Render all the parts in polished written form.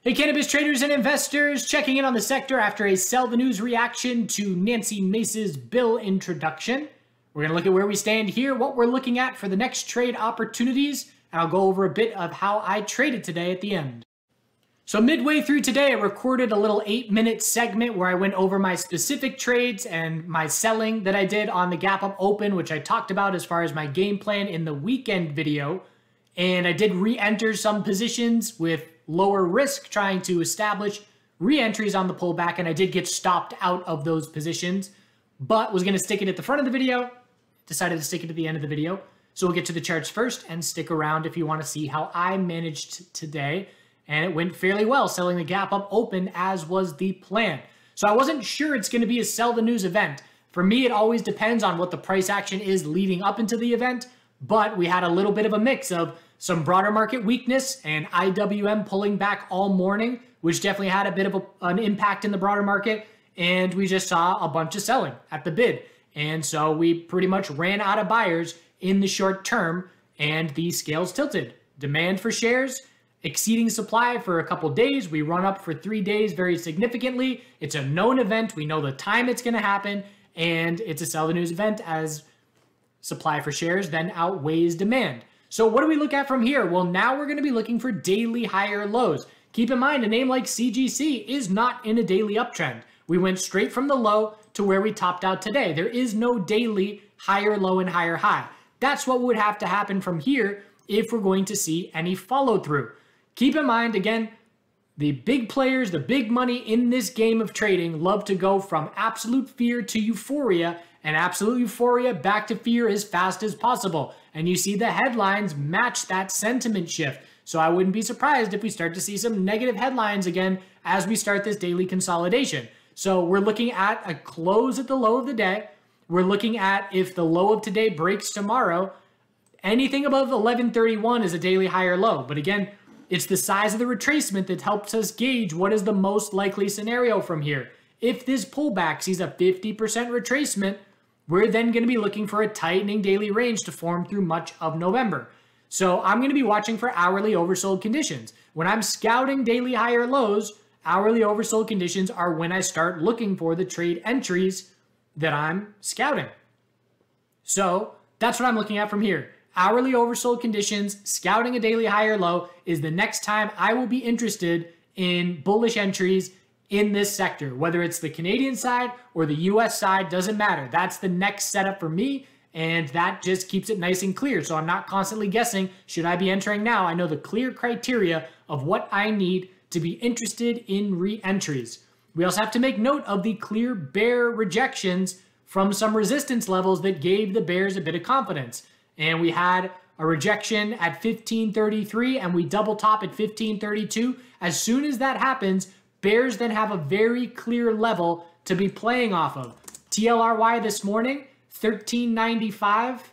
Hey, cannabis traders and investors, checking in on the sector after a sell the news reaction to Nancy Mace's bill introduction. We're going to look at where we stand here, what we're looking at for the next trade opportunities, and I'll go over a bit of how I traded today at the end. So midway through today, I recorded a little 8-minute segment where I went over my specific trades and my selling that I did on the gap up open, which I talked about as far as my game plan in the weekend video. And I did re-enter some positions with lower risk, trying to establish re-entries on the pullback, and I did get stopped out of those positions, but was going to stick it at the front of the video, decided to stick it at the end of the video. So we'll get to the charts first and stick around if you want to see how I managed today. And it went fairly well, selling the gap up open as was the plan. So I wasn't sure it's going to be a sell the news event. For me, it always depends on what the price action is leading up into the event, but we had a little bit of a mix of some broader market weakness and IWM pulling back all morning, which definitely had a bit of an impact in the broader market. And we just saw a bunch of selling at the bid. And so we pretty much ran out of buyers in the short term and the scales tilted. Demand for shares exceeding supply for a couple days. We run up for 3 days very significantly. It's a known event. We know the time it's going to happen, and it's a sell the news event as supply for shares then outweighs demand. So what do we look at from here? Well, now we're going to be looking for daily higher lows. Keep in mind, a name like CGC is not in a daily uptrend. We went straight from the low to where we topped out today. There is no daily higher low and higher high. That's what would have to happen from here if we're going to see any follow through. Keep in mind, again, the big players, the big money in this game of trading love to go from absolute fear to euphoria, and absolute euphoria back to fear as fast as possible. And you see the headlines match that sentiment shift. So I wouldn't be surprised if we start to see some negative headlines again as we start this daily consolidation. So we're looking at a close at the low of the day. We're looking at if the low of today breaks tomorrow, anything above 1131 is a daily higher low. But again, it's the size of the retracement that helps us gauge what is the most likely scenario from here. If this pullback sees a 50% retracement, we're then going to be looking for a tightening daily range to form through much of November. So I'm going to be watching for hourly oversold conditions. When I'm scouting daily higher lows, hourly oversold conditions are when I start looking for the trade entries that I'm scouting. So that's what I'm looking at from here. Hourly oversold conditions, scouting a daily higher low is the next time I will be interested in bullish entries in this sector. Whether it's the Canadian side or the US side, doesn't matter. That's the next setup for me, and that just keeps it nice and clear. So I'm not constantly guessing, should I be entering now? I know the clear criteria of what I need to be interested in re-entries. We also have to make note of the clear bear rejections from some resistance levels that gave the bears a bit of confidence. And we had a rejection at 1533 and we double top at 1532. As soon as that happens, bears then have a very clear level to be playing off of. TLRY this morning, 1395.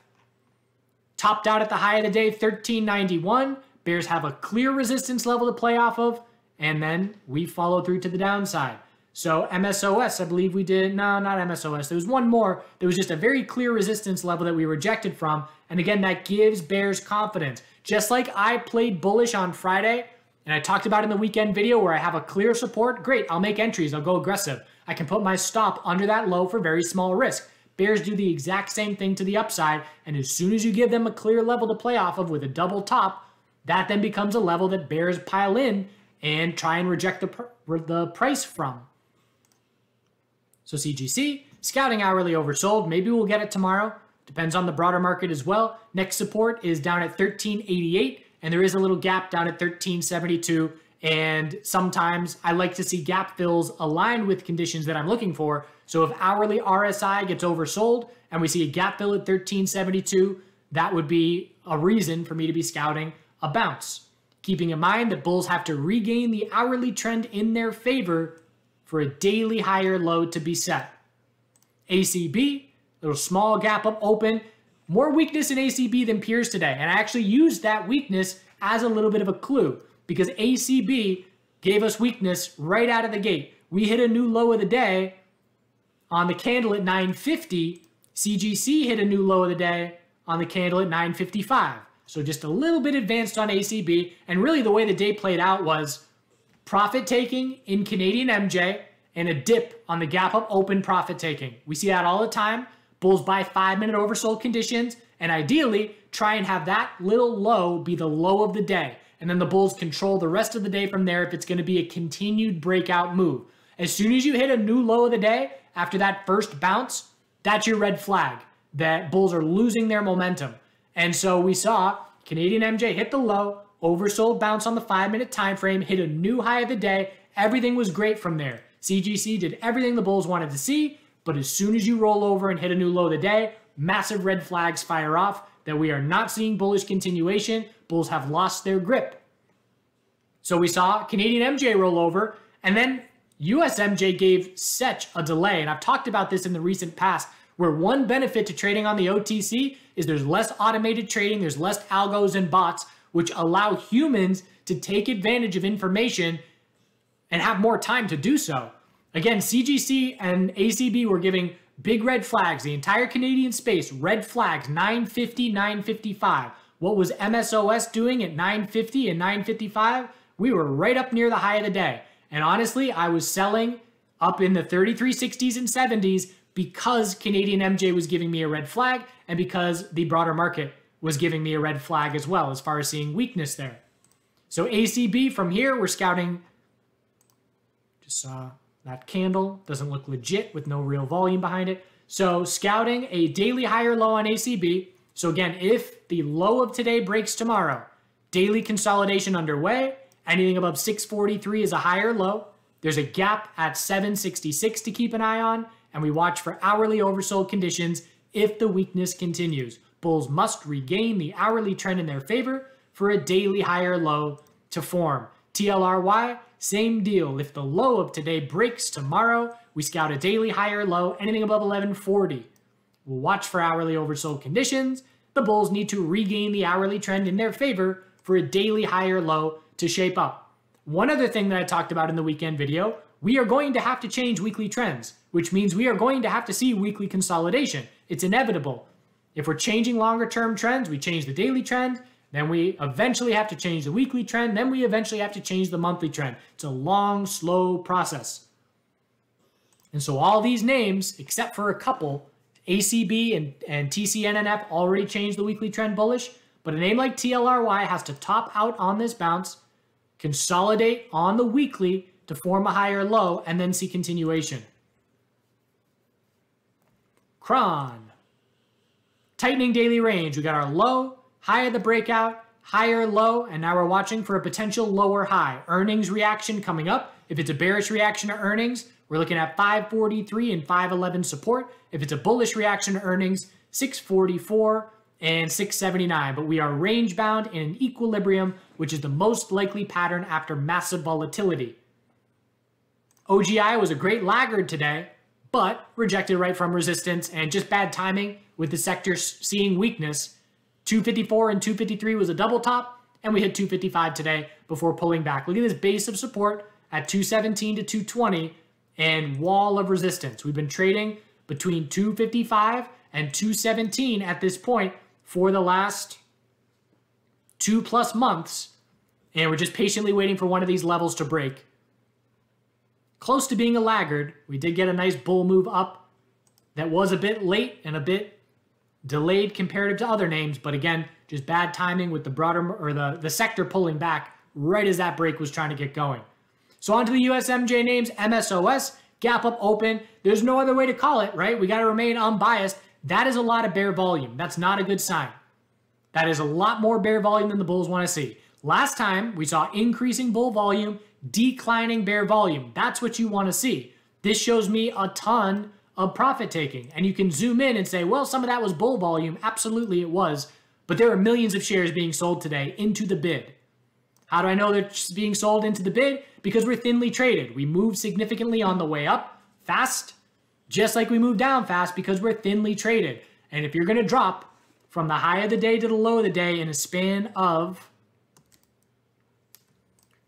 Topped out at the high of the day, 1391. Bears have a clear resistance level to play off of. And then we follow through to the downside. So MSOS, I believe we did, no, not MSOS. There was one more. There was just a very clear resistance level that we rejected from. And again, that gives bears confidence. Just like I played bullish on Friday, and I talked about in the weekend video where I have a clear support, great, I'll make entries, I'll go aggressive. I can put my stop under that low for very small risk. Bears do the exact same thing to the upside, and as soon as you give them a clear level to play off of with a double top, that then becomes a level that bears pile in and try and reject the price from. So CGC, scouting hourly oversold. Maybe we'll get it tomorrow. Depends on the broader market as well. Next support is down at 1388, and there is a little gap down at 1372. And sometimes I like to see gap fills aligned with conditions that I'm looking for. So if hourly RSI gets oversold and we see a gap fill at 1372, that would be a reason for me to be scouting a bounce. Keeping in mind that bulls have to regain the hourly trend in their favor for a daily higher low to be set. ACB, little small gap up open. More weakness in ACB than peers today. And I actually used that weakness as a little bit of a clue because ACB gave us weakness right out of the gate. We hit a new low of the day on the candle at 950. CGC hit a new low of the day on the candle at 955. So just a little bit advanced on ACB. And really the way the day played out was profit taking in Canadian MJ and a dip on the gap up open profit taking. We see that all the time. Bulls buy 5-minute oversold conditions and ideally try and have that little low be the low of the day. And then the bulls control the rest of the day from there if it's going to be a continued breakout move. As soon as you hit a new low of the day after that first bounce, that's your red flag that bulls are losing their momentum. And so we saw Canadian MJ hit the low, oversold bounce on the 5-minute time frame, hit a new high of the day. Everything was great from there. CGC did everything the bulls wanted to see, but as soon as you roll over and hit a new low of the day, massive red flags fire off that we are not seeing bullish continuation. Bulls have lost their grip. So we saw Canadian MJ roll over, and then US MJ gave such a delay. And I've talked about this in the recent past, where one benefit to trading on the OTC is there's less automated trading, there's less algos and bots, which allow humans to take advantage of information and have more time to do so. Again, CGC and ACB were giving big red flags. The entire Canadian space, red flags, 950, 955. What was MSOS doing at 950 and 955? We were right up near the high of the day. And honestly, I was selling up in the 3360s and 70s because Canadian MJ was giving me a red flag and because the broader market was giving me a red flag as well as far as seeing weakness there. So ACB from here, we're scouting. Just saw that candle. Doesn't look legit with no real volume behind it. So scouting a daily higher low on ACB. So again, if the low of today breaks tomorrow, daily consolidation underway. Anything above 643 is a higher low. There's a gap at 766 to keep an eye on. And we watch for hourly oversold conditions if the weakness continues. Bulls must regain the hourly trend in their favor for a daily higher low to form. TLRY, same deal. If the low of today breaks tomorrow, we scout a daily higher low, anything above 1140. We'll watch for hourly oversold conditions. The bulls need to regain the hourly trend in their favor for a daily higher low to shape up. One other thing that I talked about in the weekend video, we are going to have to change weekly trends, which means we are going to have to see weekly consolidation. It's inevitable. If we're changing longer term trends, we change the daily trend, then we eventually have to change the weekly trend, then we eventually have to change the monthly trend. It's a long, slow process. And so all these names, except for a couple, ACB and TCNNF already changed the weekly trend bullish, but a name like TLRY has to top out on this bounce, consolidate on the weekly to form a higher low, and then see continuation. Cron. Tightening daily range. We got our low, high of the breakout, higher low, and now we're watching for a potential lower high. Earnings reaction coming up. If it's a bearish reaction to earnings, we're looking at 543 and 511 support. If it's a bullish reaction to earnings, 644 and 679. But we are range bound in an equilibrium, which is the most likely pattern after massive volatility. OGI was a great laggard today, but rejected right from resistance and just bad timing with the sector seeing weakness. 254 and 253 was a double top, and we hit 255 today before pulling back. Look at this base of support at 217 to 220 and wall of resistance. We've been trading between 255 and 217 at this point for the last 2+ months, and we're just patiently waiting for one of these levels to break. Close to being a laggard. We did get a nice bull move up that was a bit late and a bit delayed comparative to other names, but again, just bad timing with the broader or the sector pulling back right as that break was trying to get going. So on to the USMJ names. MSOS, gap up open. There's no other way to call it, right? We got to remain unbiased. That is a lot of bear volume. That's not a good sign. That is a lot more bear volume than the bulls want to see. Last time we saw increasing bull volume, declining bear volume. That's what you want to see. This shows me a ton of profit taking. And you can zoom in and say, well, some of that was bull volume. Absolutely it was. But there are millions of shares being sold today into the bid. How do I know they're being sold into the bid? Because we're thinly traded. We move significantly on the way up fast, just like we move down fast because we're thinly traded. And if you're going to drop from the high of the day to the low of the day in a span of,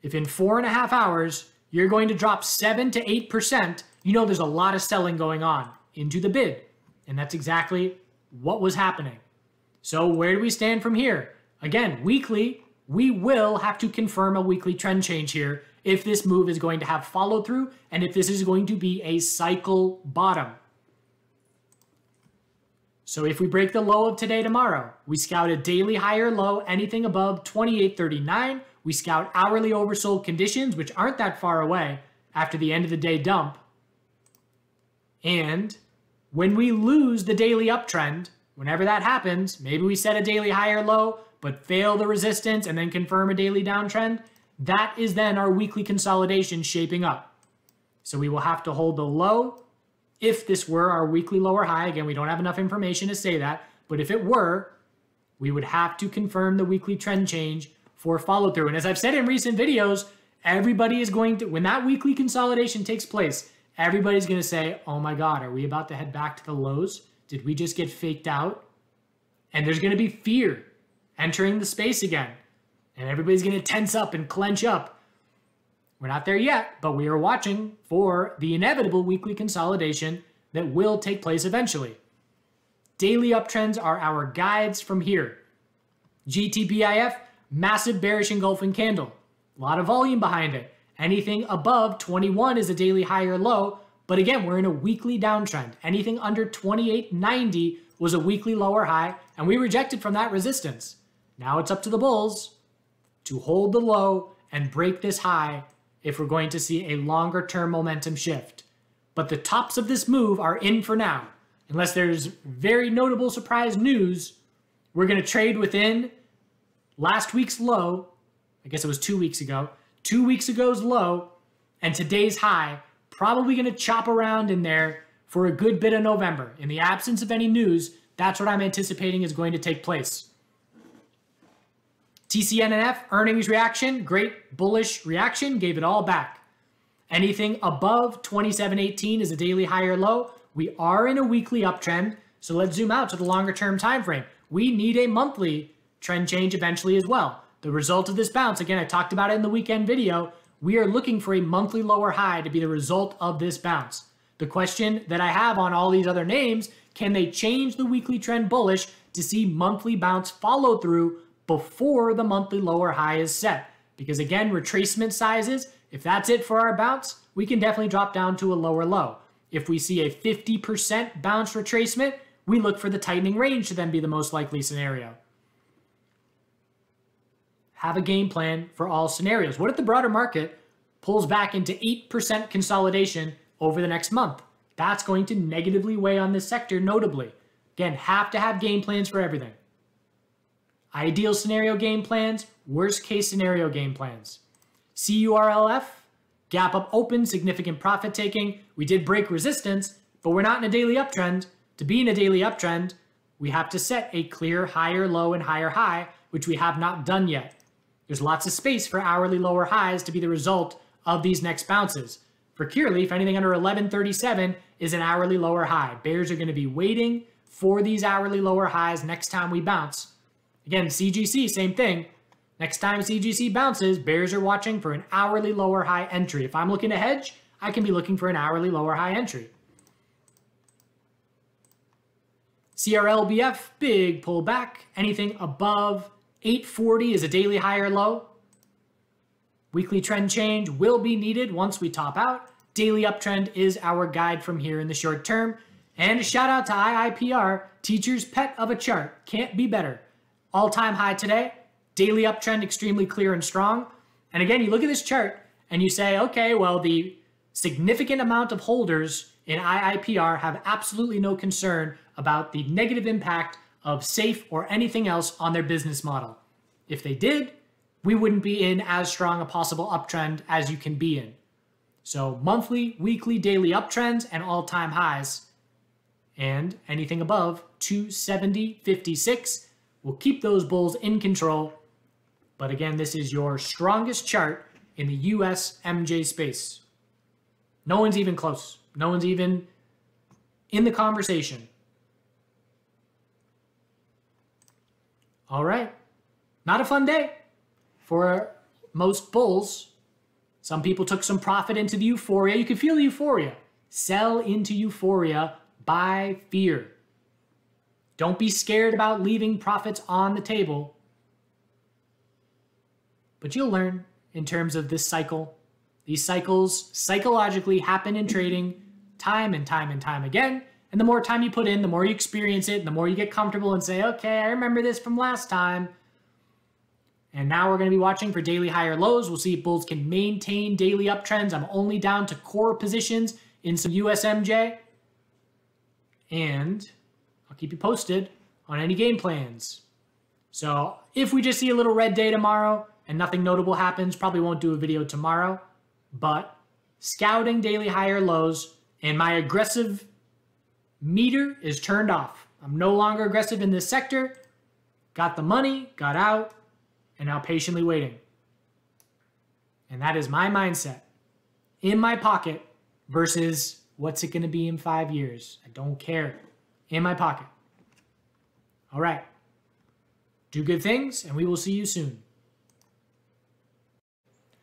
if in 4.5 hours, you're going to drop 7 to 8%, you know there's a lot of selling going on into the bid. And that's exactly what was happening. So where do we stand from here? Again, weekly, we will have to confirm a weekly trend change here if this move is going to have follow through and if this is going to be a cycle bottom. So if we break the low of today tomorrow, we scout a daily high or low, anything above 28.39. We scout hourly oversold conditions, which aren't that far away after the end of the day dump. And when we lose the daily uptrend, whenever that happens, maybe we set a daily high or low, but fail the resistance and then confirm a daily downtrend, that is then our weekly consolidation shaping up. So we will have to hold the low. If this were our weekly lower high, again, we don't have enough information to say that, but if it were, we would have to confirm the weekly trend change for follow through. And as I've said in recent videos, everybody is going to, when that weekly consolidation takes place, everybody's going to say, oh my God, are we about to head back to the lows? Did we just get faked out? And there's going to be fear entering the space again. And everybody's going to tense up and clench up. We're not there yet, but we are watching for the inevitable weekly consolidation that will take place eventually. Daily uptrends are our guides from here. GTPIF, massive bearish engulfing candle. A lot of volume behind it. Anything above 21 is a daily high or low, but again, we're in a weekly downtrend. Anything under 28.90 was a weekly lower high, and we rejected from that resistance. Now it's up to the bulls to hold the low and break this high if we're going to see a longer term momentum shift. But the tops of this move are in for now. Unless there's very notable surprise news, we're going to trade within last week's low. I guess it was 2 weeks ago. 2 weeks ago's low and today's high, probably going to chop around in there for a good bit of November. In the absence of any news, that's what I'm anticipating is going to take place. TCNNF earnings reaction, great bullish reaction, gave it all back. Anything above 27.18 is a daily high or low. We are in a weekly uptrend, so let's zoom out to the longer term time frame. We need a monthly trend change eventually as well. The result of this bounce, again, I talked about it in the weekend video, we are looking for a monthly lower high to be the result of this bounce. The question that I have on all these other names, can they change the weekly trend bullish to see monthly bounce follow through before the monthly lower high is set? Because again, retracement sizes, if that's it for our bounce, we can definitely drop down to a lower low. If we see a 50% bounce retracement, we look for the tightening range to then be the most likely scenario. Have a game plan for all scenarios. What if the broader market pulls back into 8% consolidation over the next month? That's going to negatively weigh on this sector notably. Again, have to have game plans for everything. Ideal scenario game plans, worst case scenario game plans. CURLF, gap up open, significant profit taking. We did break resistance, but we're not in a daily uptrend. To be in a daily uptrend, we have to set a clear higher low and higher high, which we have not done yet. There's lots of space for hourly lower highs to be the result of these next bounces. For Cureleaf, anything under 1137 is an hourly lower high. Bears are going to be waiting for these hourly lower highs next time we bounce. Again, CGC, same thing. Next time CGC bounces, bears are watching for an hourly lower high entry. If I'm looking to hedge, I can be looking for an hourly lower high entry. CRLBF, big pullback. Anything above 840 is a daily high or low. Weekly trend change will be needed once we top out. Daily uptrend is our guide from here in the short term. And a shout out to IIPR, teacher's pet of a chart. Can't be better. All-time high today. Daily uptrend extremely clear and strong. And again, you look at this chart and you say, okay, well, the significant amount of holders in IIPR have absolutely no concern about the negative impact of SAFE or anything else on their business model. If they did, we wouldn't be in as strong a possible uptrend as you can be in. So monthly, weekly, daily uptrends and all-time highs. And anything above 270.56 will keep those bulls in control. But again, this is your strongest chart in the US MJ space. No one's even close. No one's even in the conversation. All right. Not a fun day for most bulls. Some people took some profit into the euphoria. You can feel the euphoria. Sell into euphoria, buy fear. Don't be scared about leaving profits on the table. but you'll learn in terms of this cycle. These cycles psychologically happen in trading time and time and time again. And the more time you put in, the more you experience it, and the more you get comfortable and say, okay, I remember this from last time. And now we're going to be watching for daily higher lows. We'll see if bulls can maintain daily uptrends. I'm only down to core positions in some USMJ. And I'll keep you posted on any game plans. So if we just see a little red day tomorrow and nothing notable happens, probably won't do a video tomorrow. But scouting daily higher lows, and my aggressive meter is turned off. I'm no longer aggressive in this sector. Got the money, got out, and now patiently waiting. And that is my mindset in my pocket versus what's it going to be in 5 years. I don't care. In my pocket. All right. Do good things, and we will see you soon.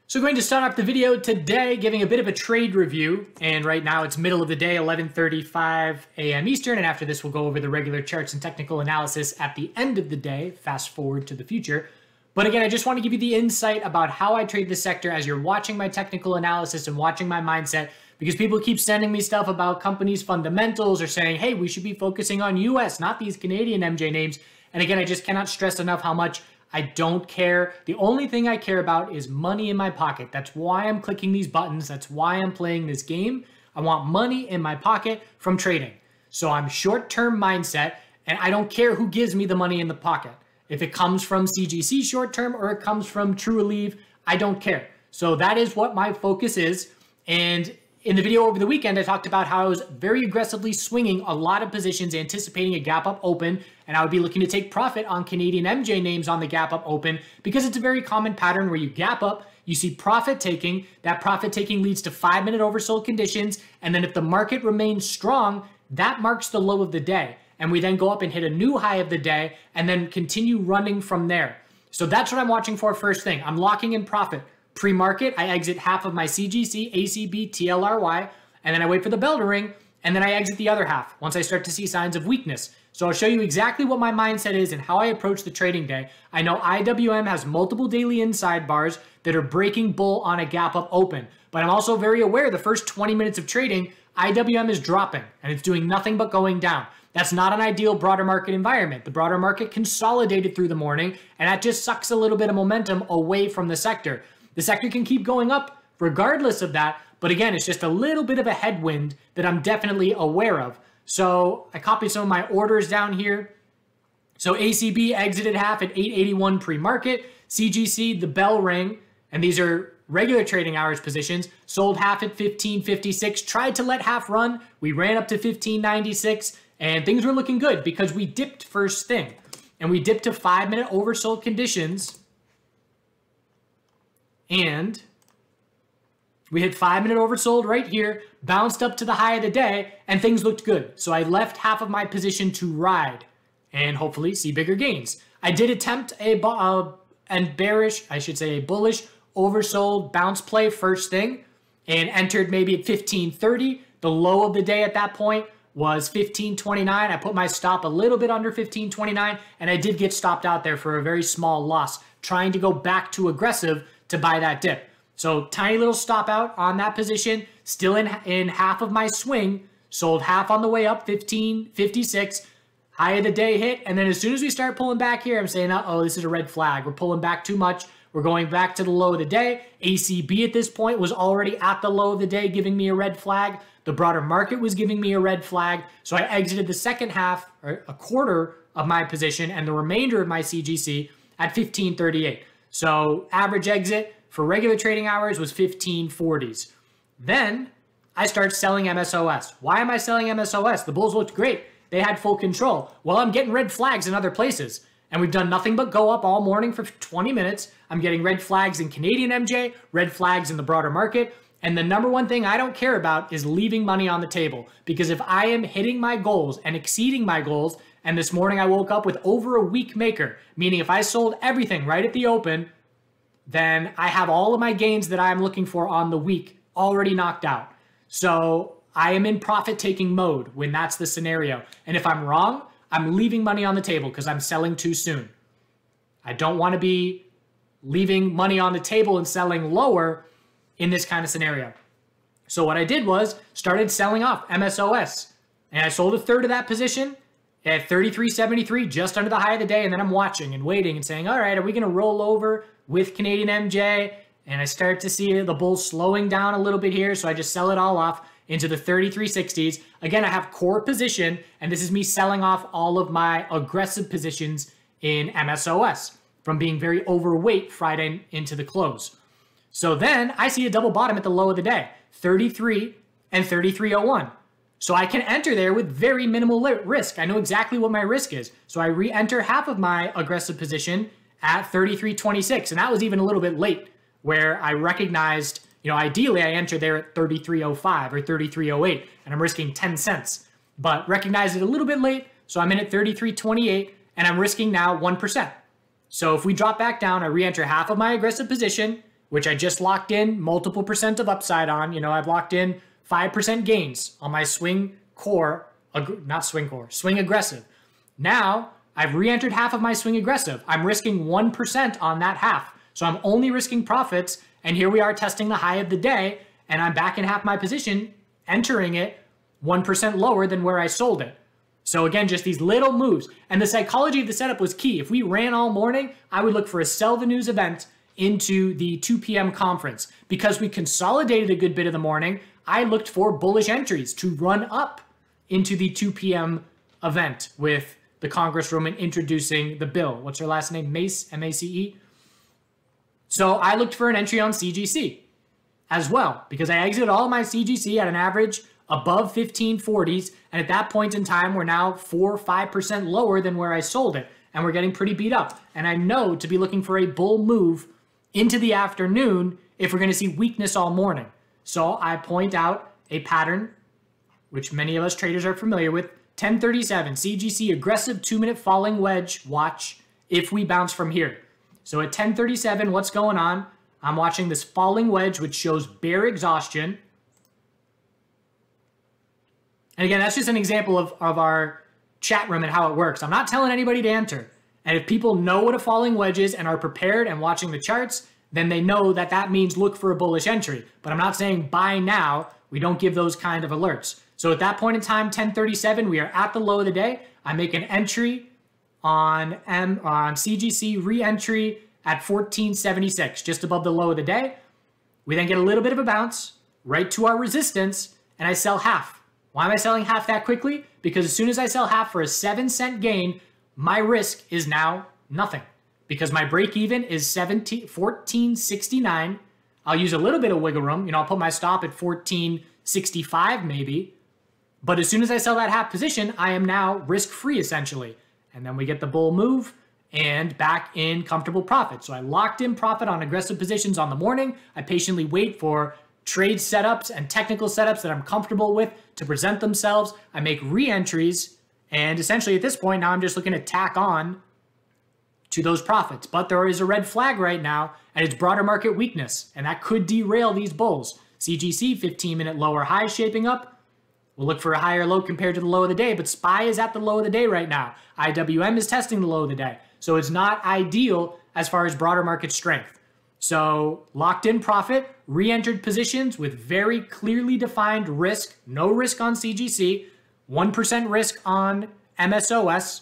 So going to start off the video today giving a bit of a trade review, and right now it's middle of the day, 11:35 a.m. Eastern, and after this we'll go over the regular charts and technical analysis at the end of the day, fast forward to the future. But again, I just want to give you the insight about how I trade this sector as you're watching my technical analysis and watching my mindset, because people keep sending me stuff about companies' fundamentals or saying, hey, we should be focusing on US, not these Canadian MJ names. And again, I just cannot stress enough how much I don't care. The only thing I care about is money in my pocket. That's why I'm clicking these buttons. That's why I'm playing this game. I want money in my pocket from trading. So I'm short-term mindset, and I don't care who gives me the money in the pocket. If it comes from CGC short-term or it comes from True I don't care. So that is what my focus is. And in the video over the weekend, I talked about how I was very aggressively swinging a lot of positions, anticipating a gap up open, and I would be looking to take profit on Canadian MJ names on the gap up open, because it's a very common pattern where you gap up, you see profit taking, that profit taking leads to 5-minute oversold conditions, and then if the market remains strong, that marks the low of the day. And we then go up and hit a new high of the day, and then continue running from there. So that's what I'm watching for first thing. I'm locking in profit. Pre-market, I exit half of my CGC, ACB, TLRY, and then I wait for the bell to ring, and then I exit the other half once I start to see signs of weakness. So I'll show you exactly what my mindset is and how I approach the trading day. I know IWM has multiple daily inside bars that are breaking bull on a gap up open, but I'm also very aware the first 20 minutes of trading, IWM is dropping, and it's doing nothing but going down. That's not an ideal broader market environment. The broader market consolidated through the morning, and that just sucks a little bit of momentum away from the sector. The sector can keep going up regardless of that, but again, it's just a little bit of a headwind that I'm definitely aware of. So I copied some of my orders down here. So ACB exited half at 881 pre-market. CGC, the bell ring, and these are regular trading hours positions, sold half at 1556, tried to let half run. We ran up to 1596, and things were looking good because we dipped first thing. And we dipped to 5-minute oversold conditions. And we hit 5-minute oversold right here, bounced up to the high of the day, and things looked good. So I left half of my position to ride and hopefully see bigger gains. I did attempt a bullish oversold bounce play first thing and entered maybe at 1530. The low of the day at that point was 1529. I put my stop a little bit under 1529, and I did get stopped out there for a very small loss, trying to go back to aggressive to buy that dip. So tiny little stop out on that position, still in half of my swing, sold half on the way up, 1556, high of the day hit, and then as soon as we start pulling back here, I'm saying, uh-oh, this is a red flag. We're pulling back too much. We're going back to the low of the day. ACB at this point was already at the low of the day, giving me a red flag. The broader market was giving me a red flag. So I exited the second half, or a quarter of my position, and the remainder of my CGC at 1538. So average exit for regular trading hours was 1540s. Then I start selling MSOS. Why am I selling MSOS? The bulls looked great. They had full control. Well, I'm getting red flags in other places. And we've done nothing but go up all morning for 20 minutes. I'm getting red flags in Canadian MJ, red flags in the broader market. And the number one thing I don't care about is leaving money on the table. Because if I am hitting my goals and exceeding my goals, and this morning I woke up with over a week maker, meaning if I sold everything right at the open, then I have all of my gains that I'm looking for on the week already knocked out. So I am in profit-taking mode when that's the scenario. And if I'm wrong, I'm leaving money on the table because I'm selling too soon. I don't want to be leaving money on the table and selling lower in this kind of scenario. So what I did was started selling off MSOS, and I sold a third of that position at 33.73, just under the high of the day. And then I'm watching and waiting and saying, all right, are we going to roll over with Canadian MJ? And I start to see the bull slowing down a little bit here. So I just sell it all off into the 33.60s. Again, I have core position, and this is me selling off all of my aggressive positions in MSOS from being very overweight Friday into the close. So then I see a double bottom at the low of the day, 33 and 33.01. So I can enter there with very minimal risk. I know exactly what my risk is. So I re-enter half of my aggressive position at 33.26. And that was even a little bit late, where I recognized, ideally I entered there at 33.05 or 33.08, and I'm risking 10 cents. But recognized it a little bit late, so I'm in at 33.28, and I'm risking now 1%. So if we drop back down, I re-enter half of my aggressive position, which I just locked in multiple percent of upside on. I've locked in 5% gains on my swing aggressive. Now I've re-entered half of my swing aggressive. I'm risking 1% on that half. So I'm only risking profits. And here we are testing the high of the day, and I'm back in half my position, entering it 1% lower than where I sold it. So again, just these little moves. And the psychology of the setup was key. If we ran all morning, I would look for a sell the news event into the 2 p.m. conference. Because we consolidated a good bit of the morning, I looked for bullish entries to run up into the 2 p.m. event with the Congresswoman introducing the bill. What's her last name? Mace, M-A-C-E. So I looked for an entry on CGC as well, because I exited all of my CGC at an average above 1540s. And at that point in time, we're now 4 or 5% lower than where I sold it. And we're getting pretty beat up. And I know to be looking for a bull move into the afternoon if we're going to see weakness all morning. So I point out a pattern, which many of us traders are familiar with, 1037, CGC, aggressive 2-minute falling wedge, watch if we bounce from here. So at 1037, what's going on? I'm watching this falling wedge, which shows bear exhaustion. And again, that's just an example of our chat room and how it works. I'm not telling anybody to enter. And if people know what a falling wedge is and are prepared and watching the charts, then they know that that means look for a bullish entry. But I'm not saying buy now. We don't give those kind of alerts. So at that point in time, 1037, we are at the low of the day. I make an entry on CGC, re-entry at 1476, just above the low of the day. We then get a little bit of a bounce right to our resistance, and I sell half. Why am I selling half that quickly? Because as soon as I sell half for a 7-cent gain, my risk is now nothing, because my break even is 1469. I'll use a little bit of wiggle room. I'll put my stop at 1465 maybe. But as soon as I sell that half position, I am now risk-free essentially. And then we get the bull move and back in comfortable profit. So I locked in profit on aggressive positions on the morning. I patiently wait for trade setups and technical setups that I'm comfortable with to present themselves. I make re-entries. And essentially at this point, now I'm just looking to tack on to those profits. But there is a red flag right now, and it's broader market weakness. And that could derail these bulls. CGC, 15-minute lower high shaping up. We'll look for a higher low compared to the low of the day, but SPY is at the low of the day right now. IWM is testing the low of the day. So it's not ideal as far as broader market strength. So locked in profit, re-entered positions with very clearly defined risk, no risk on CGC, 1% risk on MSOS.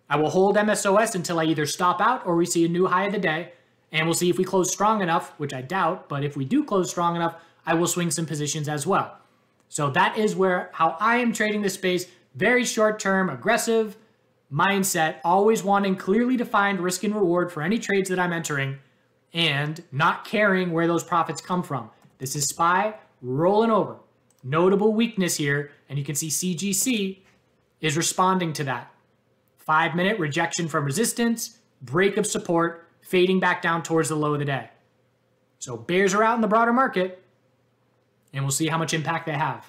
I will hold MSOS until I either stop out or we see a new high of the day. And we'll see if we close strong enough, which I doubt, but if we do close strong enough, I will swing some positions as well. So that is how I am trading this space. Very short-term, aggressive mindset, always wanting clearly defined risk and reward for any trades that I'm entering and not caring where those profits come from. This is SPY rolling over. Notable weakness here, and you can see CGC is responding to that. 5-minute rejection from resistance, break of support, fading back down towards the low of the day. So bears are out in the broader market, and we'll see how much impact they have.